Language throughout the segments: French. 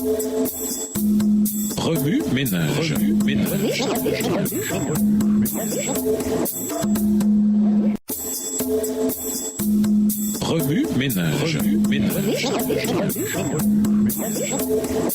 Remue ménage. Remue ménage.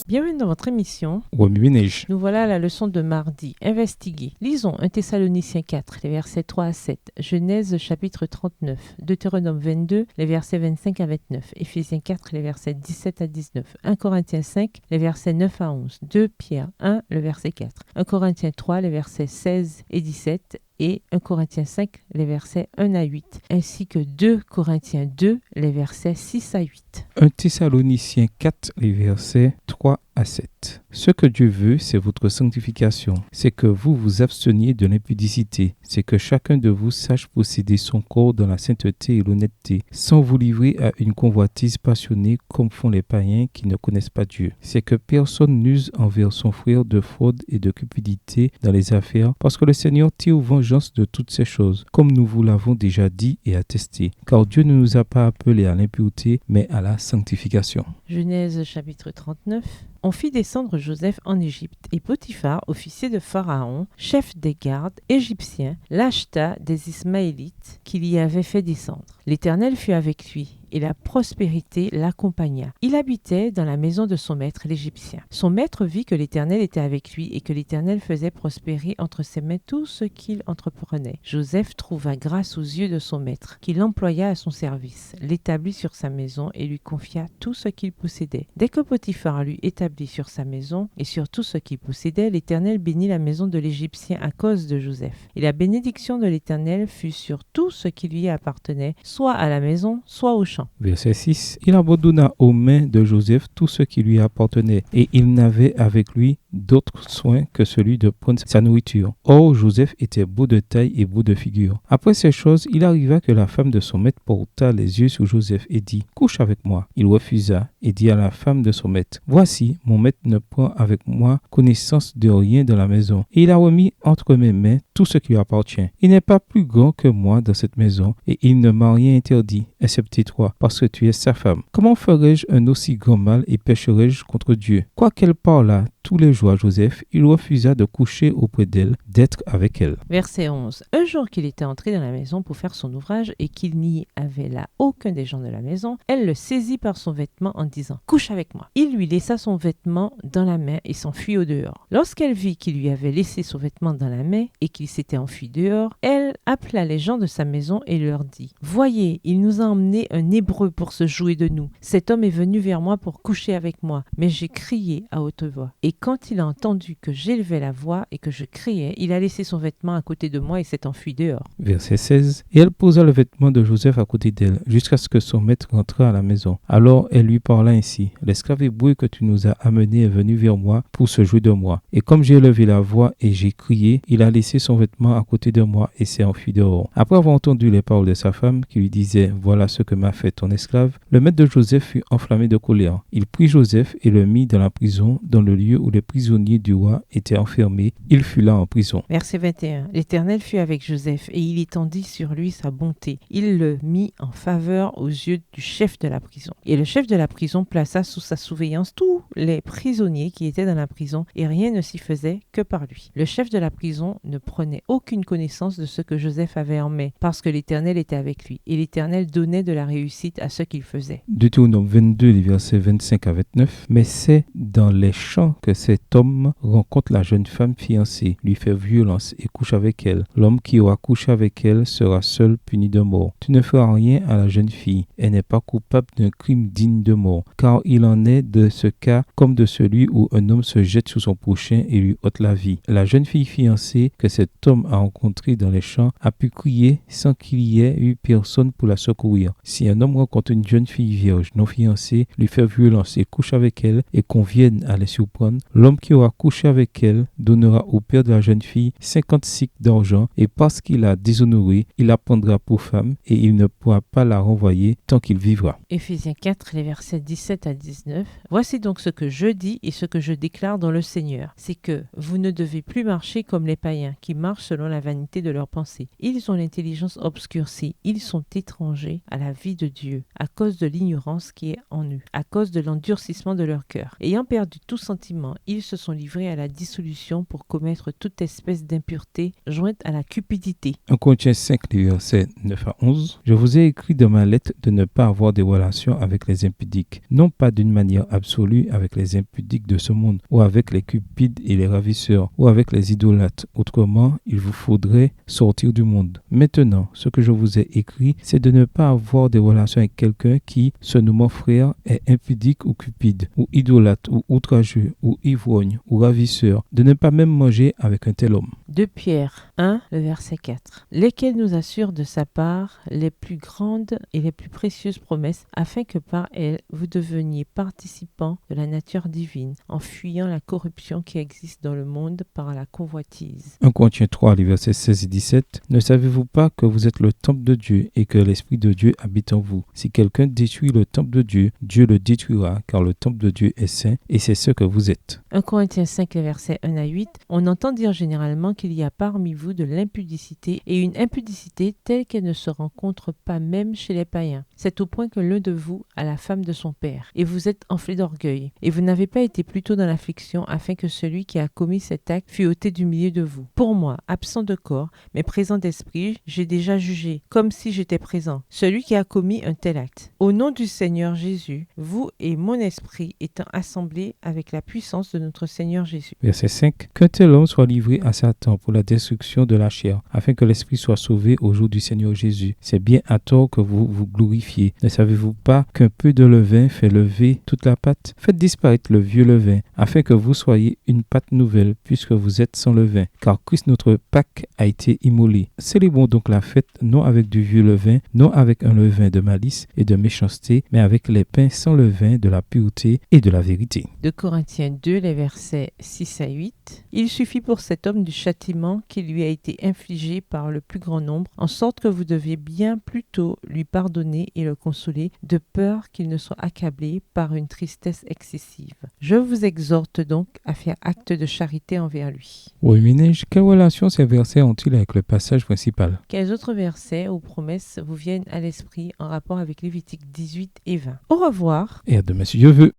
Bienvenue dans votre émission. Remue ménage. Nous voilà à la leçon de mardi. Investiguer. Lisons 1 Thessaloniciens 4, les versets 3 à 7. Genèse chapitre 39. Deutéronome 22, les versets 25 à 29. Éphésiens 4, les versets 17 à 19. 1 Corinthiens 5, les versets 9 à 11. 2 Pierre 1, le verset 4. 1 Corinthiens 3, les versets 16 et 17. Et 1 Corinthiens 5, les versets 1 à 8, ainsi que 2 Corinthiens 2, les versets 6 à 8. 1 Thessaloniciens 4, les versets 3 à 7. Ce que Dieu veut, c'est votre sanctification. C'est que vous vous absteniez de l'impudicité. C'est que chacun de vous sache posséder son corps dans la sainteté et l'honnêteté, sans vous livrer à une convoitise passionnée comme font les païens qui ne connaissent pas Dieu. C'est que personne n'use envers son frère de fraude et de cupidité dans les affaires, parce que le Seigneur tire vengeance de toutes ces choses, comme nous vous l'avons déjà dit et attesté. Car Dieu ne nous a pas appelés à l'impureté, mais à la sanctification. Genèse chapitre 39. On fit descendre Joseph en Égypte, et Potiphar, officier de Pharaon, chef des gardes égyptiens, l'acheta des Ismaélites qu'il y avait fait descendre. L'Éternel fut avec lui, et la prospérité l'accompagna. Il habitait dans la maison de son maître l'Égyptien. Son maître vit que l'Éternel était avec lui, et que l'Éternel faisait prospérer entre ses mains tout ce qu'il entreprenait. Joseph trouva grâce aux yeux de son maître, qui l'employa à son service, l'établit sur sa maison, et lui confia tout ce qu'il possédait. Dès que Potiphar l'eut établi sur sa maison et sur tout ce qu'il possédait, l'Éternel bénit la maison de l'Égyptien à cause de Joseph. Et la bénédiction de l'Éternel fut sur tout ce qui lui appartenait, soit à la maison, soit au champ. Verset 6. Il abandonna aux mains de Joseph tout ce qui lui appartenait, et il n'avait avec lui d'autre soin que celui de prendre sa nourriture. Or, Joseph était beau de taille et beau de figure. Après ces choses, il arriva que la femme de son maître porta les yeux sur Joseph et dit « Couche avec moi ». Il refusa et dit à la femme de son maître « Voici, mon maître ne prend avec moi connaissance de rien dans la maison, et il a remis entre mes mains tout ce qui lui appartient. Il n'est pas plus grand que moi dans cette maison, et il ne m'a rien interdit, excepté toi, parce que tu es sa femme. Comment ferais-je un aussi grand mal et pécherais-je contre Dieu ?» Quoiqu'elle parlât tous les jours à Joseph, il refusa de coucher auprès d'elle, d'être avec elle. Verset 11. Un jour qu'il était entré dans la maison pour faire son ouvrage et qu'il n'y avait là aucun des gens de la maison, elle le saisit par son vêtement en disant « Couche avec moi ». Il lui laissa son vêtement dans la main et s'enfuit au dehors. Lorsqu'elle vit qu'il lui avait laissé son vêtement dans la main et qu'il s'était enfui dehors, elle appela les gens de sa maison et leur dit « Voyez, il nous a emmené un Hébreu pour se jouer de nous. Cet homme est venu vers moi pour coucher avec moi, mais j'ai crié à haute voix. Et quand il a entendu que j'élevais la voix et que je criais, il a laissé son vêtement à côté de moi et s'est enfui dehors. » Verset 16. Et elle posa le vêtement de Joseph à côté d'elle, jusqu'à ce que son maître rentrât à la maison. Alors elle lui parla ainsi. L'esclave hébreu que tu nous as amené est venu vers moi pour se jouer de moi. Et comme j'ai élevé la voix et j'ai crié, il a laissé son vêtement à côté de moi et s'est enfui dehors. Après avoir entendu les paroles de sa femme, qui lui disait « Voilà ce que m'a fait ton esclave », le maître de Joseph fut enflammé de colère. Il prit Joseph et le mit dans la prison, dans le lieu où les prisonniers du roi étaient enfermés. Il fut là en prison. Verset 21. L'Éternel fut avec Joseph et il étendit sur lui sa bonté. Il le mit en faveur aux yeux du chef de la prison. Et le chef de la prison plaça sous sa surveillance tous les prisonniers qui étaient dans la prison et rien ne s'y faisait que par lui. Le chef de la prison ne prenait aucune connaissance de ce que Joseph avait en main parce que l'Éternel était avec lui et l'Éternel donnait de la réussite à ce qu'il faisait. Deutéronome 22, les versets 25 à 29. Mais c'est dans les champs que cet homme rencontre la jeune femme fiancée, lui fait violence et couche avec elle. L'homme qui aura couché avec elle sera seul puni de mort. Tu ne feras rien à la jeune fille. Elle n'est pas coupable d'un crime digne de mort, car il en est de ce cas comme de celui où un homme se jette sur son prochain et lui ôte la vie. La jeune fille fiancée que cet homme a rencontrée dans les champs a pu crier sans qu'il y ait eu personne pour la secourir. Si un homme rencontre une jeune fille vierge non fiancée, lui fait violence et couche avec elle et qu'on vienne à les surprendre, personne, l'homme qui aura couché avec elle donnera au père de la jeune fille 50 cycles d'argent, et parce qu'il a déshonoré, il la prendra pour femme, et il ne pourra pas la renvoyer tant qu'il vivra. Éphésiens 4, les versets 17 à 19. Voici donc ce que je dis et ce que je déclare dans le Seigneur, c'est que vous ne devez plus marcher comme les païens, qui marchent selon la vanité de leurs pensées. Ils ont l'intelligence obscurcie, ils sont étrangers à la vie de Dieu, à cause de l'ignorance qui est en eux, à cause de l'endurcissement de leur cœur. Ayant perdu tout sentiment, ils se sont livrés à la dissolution pour commettre toute espèce d'impureté jointe à la cupidité. 1 Corinthiens 5, les versets 9 à 11. Je vous ai écrit dans ma lettre de ne pas avoir des relations avec les impudiques, non pas d'une manière absolue avec les impudiques de ce monde, ou avec les cupides et les ravisseurs, ou avec les idolâtres. Autrement, il vous faudrait sortir du monde. Maintenant, ce que je vous ai écrit, c'est de ne pas avoir des relations avec quelqu'un qui, se nommant frère, est impudique ou cupide, ou idolâtre, ou outrageux, ou ivrogne, ou ravisseur, de ne pas même manger avec un tel homme. 2 Pierre 1, le verset 4. Lesquels nous assurent de sa part les plus grandes et les plus précieuses promesses, afin que par elles vous deveniez participants de la nature divine, en fuyant la corruption qui existe dans le monde par la convoitise. 1 Corinthiens 3, les versets 16 et 17. Ne savez-vous pas que vous êtes le temple de Dieu et que l'Esprit de Dieu habite en vous? Si quelqu'un détruit le temple de Dieu, Dieu le détruira, car le temple de Dieu est saint et c'est ce que vous êtes. 1 Corinthiens 5, les versets 1 à 8. On entend dire généralement qu'il y a parmi vous de l'impudicité et une impudicité telle qu'elle ne se rencontre pas même chez les païens. C'est au point que l'un de vous a la femme de son père, et vous êtes enflé d'orgueil. Et vous n'avez pas été plutôt dans l'affliction afin que celui qui a commis cet acte fût ôté du milieu de vous. Pour moi, absent de corps, mais présent d'esprit, j'ai déjà jugé, comme si j'étais présent, celui qui a commis un tel acte. Au nom du Seigneur Jésus, vous et mon esprit étant assemblés avec la puissance de notre Seigneur Jésus. Verset 5. Qu'un tel homme soit livré à Satan pour la destruction de la chair, afin que l'esprit soit sauvé au jour du Seigneur Jésus. C'est bien à tort que vous vous glorifiez. Ne savez-vous pas qu'un peu de levain fait lever toute la pâte? Faites disparaître le vieux levain, afin que vous soyez une pâte nouvelle, puisque vous êtes sans levain. Car Christ notre Pâque a été immolé. Célébrons donc la fête, non avec du vieux levain, non avec un levain de malice et de méchanceté, mais avec les pains sans levain de la pureté et de la vérité. 2 Corinthiens 2, les versets 6 à 8. Il suffit pour cet homme du châtiment qui lui a été infligé par le plus grand nombre, en sorte que vous deviez bien plutôt lui pardonner et le consoler, de peur qu'il ne soit accablé par une tristesse excessive. Je vous exhorte donc à faire acte de charité envers lui. Oui, Minège, quelle relation ces versets ont-ils avec le passage principal? Quels autres versets ou promesses vous viennent à l'esprit en rapport avec Lévitique 18 et 20? Au revoir. Et à demain si Dieu veut.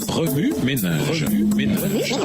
Remue ménage. Remue ménage.